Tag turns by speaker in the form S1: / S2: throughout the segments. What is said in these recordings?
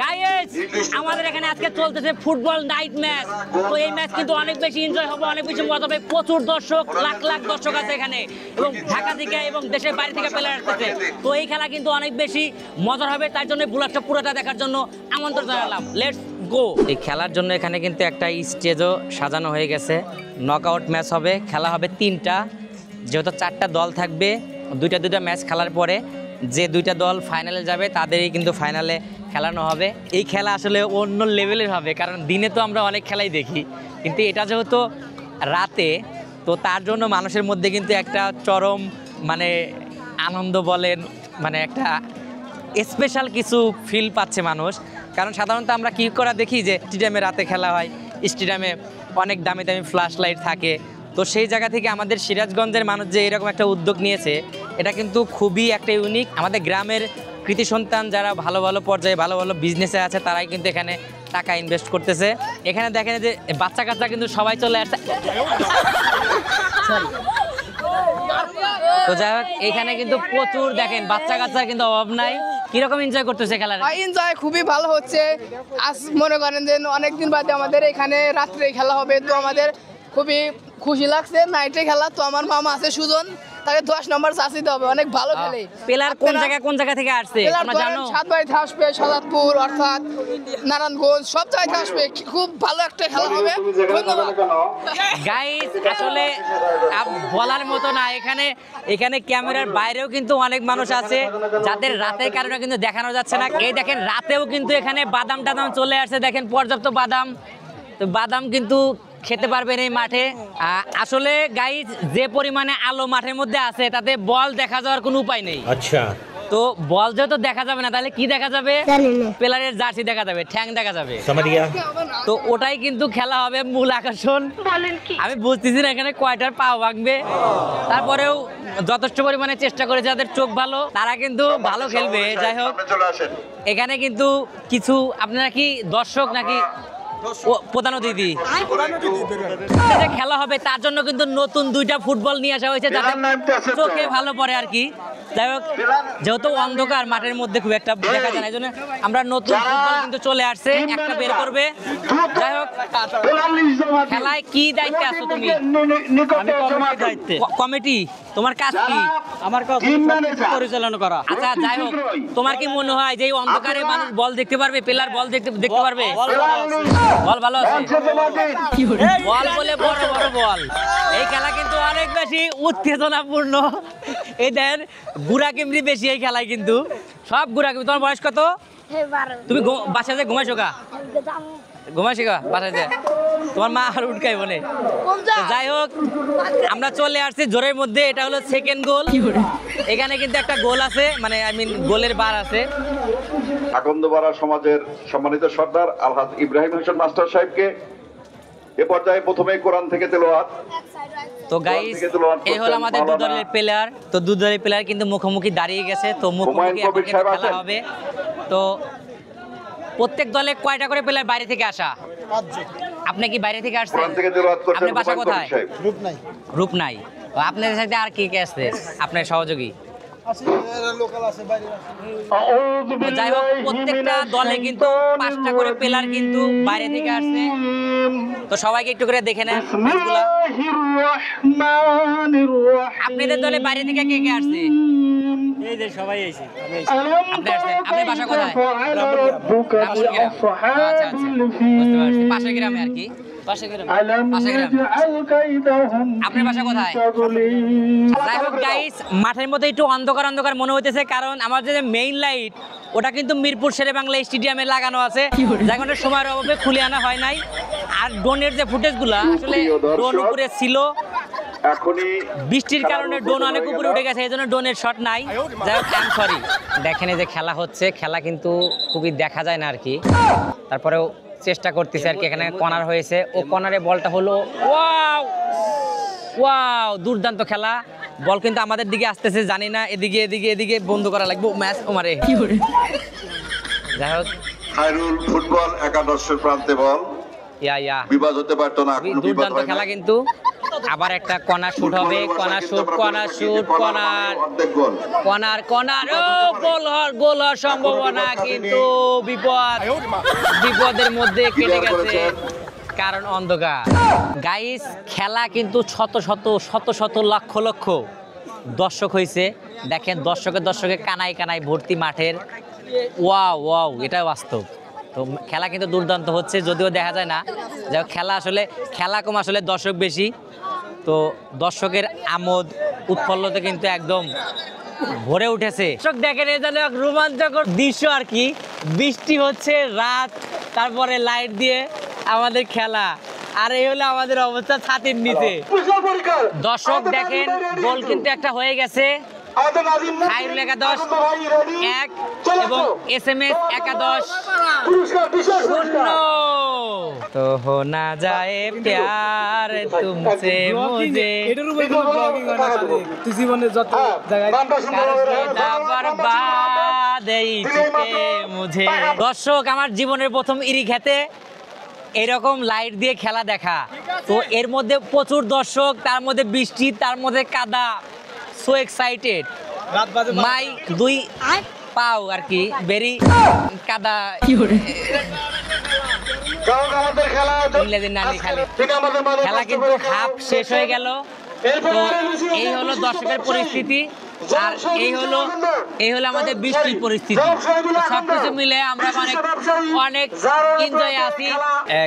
S1: Guys আমাদের এখানে আজকে চলতেছে ফুটবল নাইট ম্যাচ। তো এই ম্যাচ কিন্তু অনেক বেশি এনজয় হবে, অনেক বেশি মজা হবে। প্রচুর দর্শক, লাখ লাখ দর্শক আছে এখানে এবং ঢাকা থেকে এবং দেশের বাইরে থেকে প্লেয়ার আসতেছে। তো এই খেলা কিন্তু অনেক বেশি মজার হবে, তার জন্য বুলেটটা পুরোটা দেখার জন্য আমন্ত্রণ জানালাম। Let's go. এই খেলার জন্য এখানে কিন্তু একটা স্টেজও সাজানো হয়ে গেছে। নকআউট ম্যাচ হবে, খেলা হবে 3টা, যেহেতু 4টা দল থাকবে। দুইটা ম্যাচ খেলার পরে যে 2টা দল ফাইনালে যাবে তাদেরই কিন্তু ফাইনালে খেলানো হবে। এই খেলা আসলে অন্য লেভেলের হবে, কারণ দিনে তো আমরা অনেক খেলাই দেখি, কিন্তু এটা যেহেতু রাতে, তো তার জন্য মানুষের মধ্যে কিন্তু একটা চরম মানে আনন্দ বলেন, মানে একটা স্পেশাল কিছু ফিল পাচ্ছে মানুষ। কারণ সাধারণত আমরা কী করা দেখি যে স্টেডিয়ামে রাতে খেলা হয়, স্টেডিয়ামে অনেক দামি দামি ফ্ল্যাশ লাইট থাকে। তো সেই জায়গা থেকে আমাদের সিরাজগঞ্জের মানুষ যে এরকম একটা উদ্যোগ নিয়েছে, এটা কিন্তু খুবই একটা ইউনিক। আমাদের গ্রামের কৃতি সন্তান যারা ভালো ভালো পর্যায়ে ভালো ভালো বিজনেসে আছে, তারাই কিন্তু এখানে টাকা ইনভেস্ট করতেছে। এখানে দেখেন যে বাচ্চা কাচ্চা কিন্তু সবাই চলে আসছে। তো যাই হোক, এখানে কিন্তু প্রচুর দেখেন বাচ্চা কাচ্চার কিন্তু অভাব নাই। কিরকম এনজয় করতেছে খেলাটা?
S2: এনজয় খুবই ভালো হচ্ছে। আজ মনে করেন যে অনেকদিন বাদে আমাদের এখানে রাত্রে খেলা হবে, তো আমাদের খুবই খুশি লাগছে। নাইটে খেলা, তো আমার মামা আছে সুজন, তাকে 10 নম্বর চাষ দিতে হবে, অনেক ভালো খেলে।
S1: প্লেয়ার কোন জায়গা থেকে আসছে তোমরা জানো?
S2: সাতবাড়িতে আসবে, সাজাদপুর অর্থাৎ নারায়ণগঞ্জ, সব জায়গায় আসবে। খুব ভালো একটা খেলা হবে। ধন্যবাদ
S1: গাইস। আসলে বলার মতো না, এখানে ক্যামেরার বাইরেও কিন্তু অনেক মানুষ আছে যাদের রাতের কারণে কিন্তু দেখানো যাচ্ছে না। এই দেখেন রাতেও কিন্তু এখানে বাদাম টাদাম চলে আসছে, দেখেন পর্যাপ্ত বাদাম। তো বাদাম কিন্তু খেতে পারবেন এই মাঠে। আসলে গাইস যে পরিমাণে আলো মাঠের মধ্যে আছে, তাতে বল দেখা যাওয়ার কোনো উপায় নেই। আচ্ছা, তো বল যেহেতু দেখা যাবে না, তাহলে কি দেখা যাবে? প্লেয়ারের জার্সি দেখা যাবে, ঠ্যাং দেখা যাবে। তো ওটাই কিন্তু খেলা হবে মূল আকর্ষণ। আমি বুঝতেছি না এখানে কয়টার পা ভাঙবে। তারপরেও যথেষ্ট পরিমাণে চেষ্টা করে যাদের চোখ ভালো, তারা কিন্তু ভালো খেলবে। যাই হোক, এখানে কিন্তু কিছু আপনারা কি দর্শক নাকি প্রধান অতিথি? খেলা হবে, তার জন্য কিন্তু নতুন 2টা ফুটবল নিয়ে আসা হয়েছে, যাতে চোখে ভালো পড়ে আর কি। যাই হোক, যেহেতু অন্ধকার মাঠের মধ্যে খুব একটা দেখা যায় না, এই জন্য আমরা নতুন ফুটবল কিন্তু চলে আসছে, একটা বের করবে। যাই হোক, খেলায় কি দায়িত্বে আছো তুমি? কমিটি। তোমার কাজ কি? আমার কাজ পরিচালনা করা। আচ্ছা, যাই হোক, তোমার কি মনে হয় যে এই অন্ধকারে মানুষ বল দেখতে পারবে, প্লেয়ার বল দেখতে পারবে? বল ভালো আছে, বল বলে বড় বড় বল। এই খেলা কিন্তু অনেক বেশি উত্তেজনাপূর্ণ। এই দেন গুড়া কেমনি বেশি এই খেলায়, কিন্তু সব গুড়া কেমনি। তোমার বয়স কত? তুমি বাসায় যে ঘুমাইছো গা? ঘুমাইছি গা বাসায় যে? তোমার মা আর উঠকাই বলে। যাই হোক, আমরা চলে আসছি জোরের মধ্যে। এটা হলো সেকেন্ড গোল। এখানে কিন্তু একটা গোল আছে, মানে গোলের বার আছে।
S3: আকন্দপাড়া সমাজের সম্মানিত সর্দার আলহাজ ইব্রাহিম হোসেন মাস্টার সাহেবকে এ পর্যায়ে প্রথমে কোরআন থেকে তেলাওয়াত।
S1: তো গাইস, এই হলো আমাদের 2 দলের প্লেয়ার। তো 2 দলের প্লেয়ার কিন্তু মুখোমুখি দাঁড়িয়ে গেছে। তো মুখোমুখি খেলা হবে। তো প্রত্যেক দলে কয়টা করে প্লেয়ার বাইরে থেকে আসা? 5 জন। আপনি কি বাইরে থেকে আসছেন? আপনার বাসা কোথায়? রূপনাই। আপনাদের সাথে আর কি কে আসছে আপনার সহযোগী? যাই হোক, প্রত্যেকটা দলে কিন্তু 5টা করে প্লেয়ার কিন্তু বাইরে থেকে আসছে। তো সবাইকে একটু করে দেখে নেন। আপনাদের দলে বাইরে থেকে কে কে আসছে? এই যে সবাই এসেছে। আপনি আসছেন। আপনার বাসা কোথায়? আচ্ছা, বুঝতে পারছি, পাশের গ্রামে আর কি। আপনার বাসা কোথায়? যাই হোক গাইস, মাঠের মধ্যে একটু অন্ধকার অন্ধকার মনে হইতেছে, কারণ আমার যে মেইন লাইট ওটা কিন্তু মিরপুর শেরে বাংলা স্টেডিয়ামে লাগানো আছে, যখন সময়ের অভাবে খুলে আনা হয় নাই। আর ড্রোনের যে ফুটেজগুলো, আসলে ড্রোন উপরে ছিল, বৃষ্টির কারণে ড্রোন অনেক উপরে উঠে গেছে, এই জন্য ড্রোনের শট নাই। যাই হোক, আই এম সরি। দেখেন এই যে খেলা হচ্ছে, খেলা কিন্তু খুবই দেখা যায় না আর কি। তারপরেও চেষ্টা করতেছে আর কি। এখানে কর্নার হয়েছে, ও কর্নারে বলটা হলো। ওয়াও ওয়াও, দুর্দান্ত খেলা। বল কিন্তু আমাদের দিকে আসতেছে, জানি না এদিকে বন্ধ করা লাগবে ম্যাচ। ওমারে যাই হোক,
S3: খায়রুল ফুটবল একাদশের প্রান্তে বল। বিবাদ হতে পারতো না।
S1: দুর্দান্ত খেলা কিন্তু। আবার একটা কর্নার শুট হবে, কর্নার শুট, কর্নার ও গোল হওয়ার সম্ভাবনা, কিন্তু বিপদের মধ্যে কেটে গেছে কারণ অন্ধকার। গাইস, খেলা কিন্তু শত শত লক্ষ লক্ষ দর্শক হয়েছে। দেখেন দর্শকে কানায় ভর্তি মাঠের। ওয়াও, এটা বাস্তব। তো খেলা কিন্তু দুর্দান্ত হচ্ছে, যদিও দেখা যায় না যে খেলা কম, আসলে দর্শক বেশি। তো দর্শকের আমোদ উৎফুল্লতে কিন্তু একদম ভরে উঠেছে। দর্শক দেখেন, এই যেন এক রোমাঞ্চকর দৃশ্য আর কি। বৃষ্টি হচ্ছে, রাত, তারপরে লাইট দিয়ে আমাদের খেলা, আর এই হলো আমাদের অবস্থা ছাতির নিচে। দর্শক দেখেন, গোল কিন্তু একটা হয়ে গেছে। খায়রুল একাদশ 1 এবং SMS একাদশ 0। তো হো না যায় প্যার তুমসে মুঝে, দর্শক আমার জীবনের প্রথম ইরি খেতে এরকম লাইট দিয়ে খেলা দেখা। তো এর মধ্যে প্রচুর দর্শক, তার মধ্যে বৃষ্টি, তার মধ্যে কাদা। সো এক্সাইটেড, মাই 2 পাও আর কি বেরি কাদা। খেলা কিন্তু হাফ শেষ হয়ে গেল। তো এই হলো দর্শকের পরিস্থিতি, আর এই হলো আমাদের বৃষ্টির পরিস্থিতি। সবকিছু মিলে আমরা অনেক এনজয় আছি।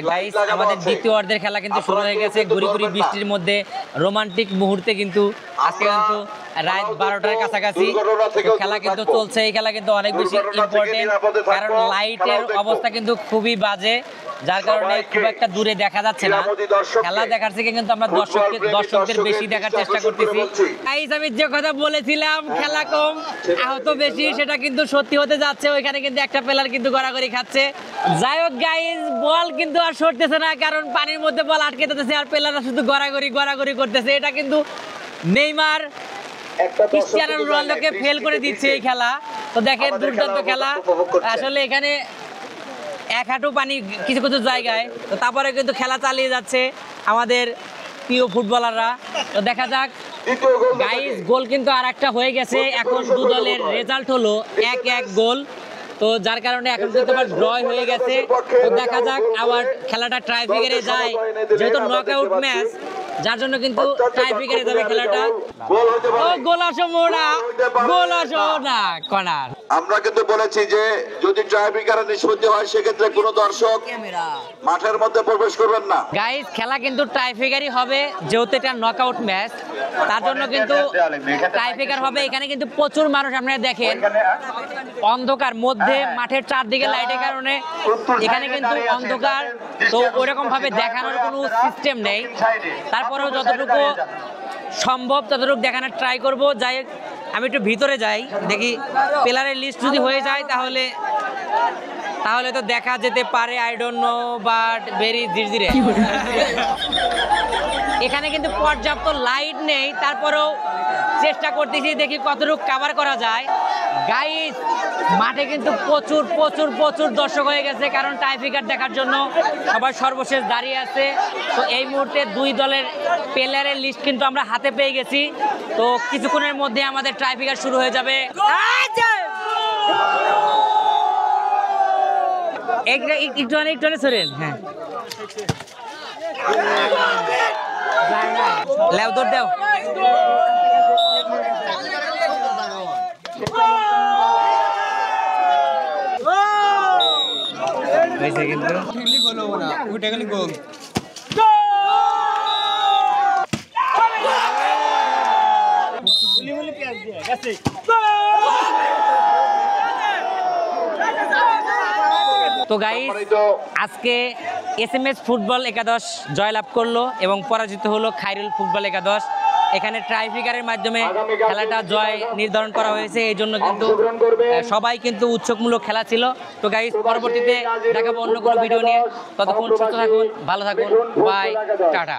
S1: গাইস, আমাদের দ্বিতীয় অর্ধের খেলা কিন্তু শুরু হয়ে গেছে। গুড়ি বৃষ্টির মধ্যে রোমান্টিক মুহূর্তে কিন্তু আজকে কিন্তু রাত 12টার কাছাকাছি খেলা কিন্তু চলছে। এই খেলা কিন্তু অনেক বেশি ইম্পর্টেন্ট, কারণ লাইটের অবস্থা কিন্তু খুবই বাজে, যার কারণে খুব একটা দূরে দেখা যাচ্ছে না। খেলা দেখার থেকে কিন্তু আমরা দর্শকদের বেশি দেখার চেষ্টা করতেছি। গাইস, আমি যে কথা বলেছিলাম খেলা কম আহত বেশি, সেটা কিন্তু সত্যি হতে যাচ্ছে। ওইখানে কিন্তু একটা প্লেয়ার কিন্তু গড়াগড়ি খাচ্ছে। যাই হোক গাইস, বল কিন্তু আর সরতেছে না, কারণ পানির মধ্যে বল আটকে যাচ্ছে, আর প্লেয়াররা শুধু গড়াগড়ি করতেছে। এটা কিন্তু নেইমার ক্রিস্টিয়ানো রোনালদোকে ফেল করে দিচ্ছে এই খেলা। তো দেখেন, দুর্দান্ত খেলা আসলে। এখানে এক হাঁটু পানি কিছু জায়গায়, তো তারপরে কিন্তু খেলা চালিয়ে যাচ্ছে আমাদের প্রিয় ফুটবলাররা। তো দেখা যাক গাইস, গোল কিন্তু আর একটা হয়ে গেছে। এখন দু দলের রেজাল্ট হলো 1-1 গোল। তো যার কারণে এখন কিন্তু আবার ড্র হয়ে গেছে। তো দেখা যাক আবার খেলাটা ট্রাইব্রেকারে যায়, যেহেতু নকআউট ম্যাচ, যার জন্য কিন্তু ট্রাইব্রেকারে যাবে খেলাটা। ও গোল আসো না কর্নার।
S3: আমরা কিন্তু বলেছি যে যদি ট্রাইব্রেকারে নিষ্পত্তি হয়, সেক্ষেত্রে কোনো দর্শক মাঠের মধ্যে প্রবেশ করবেন না।
S1: গাইস, খেলা কিন্তু ট্রাইব্রেকারই হবে, যেহেতু এটা নকআউট ম্যাচ, তার জন্য কিন্তু ট্রাইব্রেকার হবে। এখানে কিন্তু প্রচুর মানুষ, আপনারা দেখেন, অন্ধকার মধ্যে মাঠের চারদিকে লাইটের কারণে এখানে কিন্তু অন্ধকার। তো ওইরকম ভাবে দেখানোর কোনো সিস্টেম নেই। তারপরেও যতটুকু সম্ভব ততটুকু দেখানোর ট্রাই করব। যাই হোক, আমি একটু ভিতরে যাই, দেখি প্লেয়ারের লিস্ট যদি হয়ে যায় তাহলে তো দেখা যেতে পারে। I don't know, but very ধীরে। এখানে কিন্তু পর্যাপ্ত লাইট নেই, তারপরেও চেষ্টা করতেছি, দেখি কতটুকু কভার করা যায়। গাইস, মাঠে কিন্তু প্রচুর দর্শক হয়ে গেছে, কারণ টাইব্রেকার দেখার জন্য সবাই সর্বশেষ দাঁড়িয়ে আছে। তো এই মুহূর্তে দুই দলের প্লেয়ারের লিস্ট কিন্তু আমরা হাতে পেয়ে গেছি। তো কিছুক্ষণের মধ্যে আমাদের টাইব্রেকার শুরু হয়ে যাবে। একটু সরেন। হ্যাঁ, লেও দৌড় দেও। কিন্তু তো গাইস, আজকে SMS ফুটবল একাদশ জয়লাভ করলো এবং পরাজিত হলো খায়রুল ফুটবল একাদশ। এখানে ট্রাইব্রেকারের মাধ্যমে খেলাটা জয় নির্ধারণ করা হয়েছে, এই জন্য কিন্তু সবাই কিন্তু উৎসকমূলক খেলা ছিল। তো গাইস, পরবর্তীতে দেখাবো অন্য কোনো ভিডিও নিয়ে। ততক্ষণ সুস্থ থাকুন, ভালো থাকুন, বাই, টাটা।